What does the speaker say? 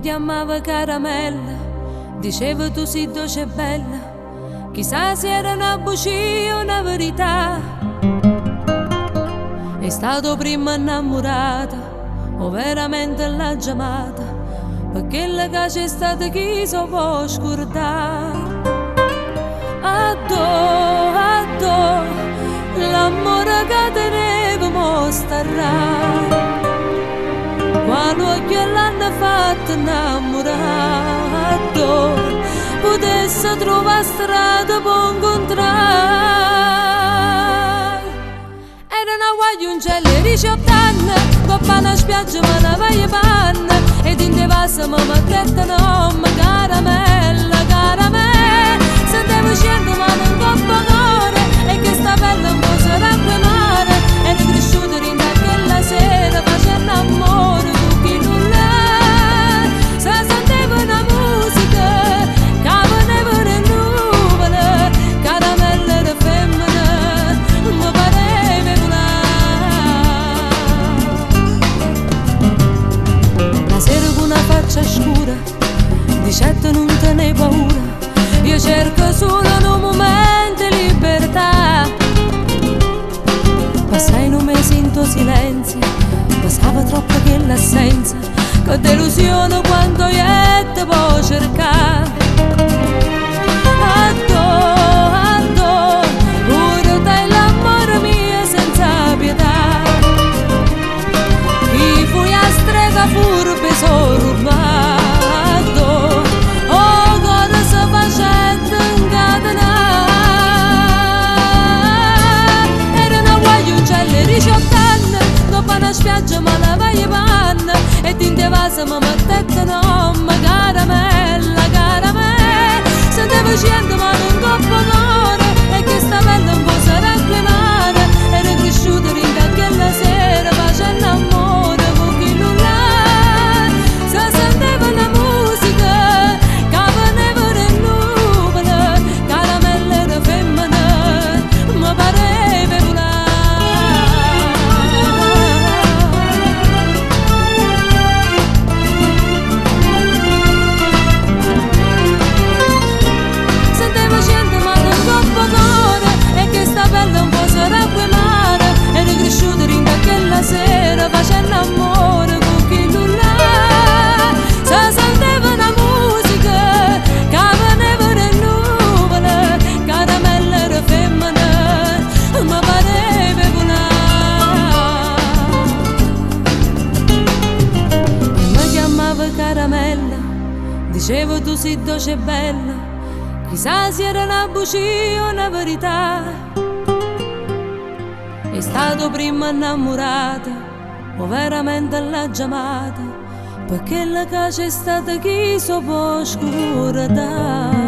chiamava caramella, diceva tu sei dolce e bella, chissà se era una bugia o una verità. È stato prima innamorata o veramente l'ha chiamata, perché la che c'è stata chi so può scordare. Addo, l'amore che tenevo mostrerà, quando occhio l'hanno fatto innamorato, potesse trovare strada per incontrare. Era una guagliuncella di 18 anni, coppa una spiaggia ma una vaglia panna, ed in te vassa mi mettette nome caramella, caramella. Sentivo scendo ma non coppa cuore, e che sta bella un po' sarà mare. Ed è cresciuto in quella sera facendo amore con chi non l'ha. Se sentivo una musica che veneva nelle nuvole, caramella era femmina, mi pareva volare. La sera con una faccia scura, dicendo non te ne paura, io cerco solo un momento di libertà. Passai un mese in tuo silenzio, passava troppo che l'assenza, che delusione quando io te può cercare. Addo, ora dai l'amore mio senza pietà, chi fui a strega furbe sorrubato. Una spiaggia ma la vaglia panna, e in te vasa mi mettette nome caramella, caramella. Sentivo scendo ma non coppa cuore, e che sta bella un po' sarà mare. Era cresciuto in quella sera facendo amore con chi non l'ha. Se sentiva la musica che veneva nelle nuvole, caramella era femmina, mi pareva volare. Sera facendo amore con chi non l'ha. Se sentiva una musica che veneva nelle nuvole, caramella era femmina, mi pareva volare. E mi chiamava caramella, diceva tu sei dolce e bella, chissà se era una bugia o una verità. È stato prima innamorata o veramente l'ha chiamata, perché la casa è stata chi so può scordare.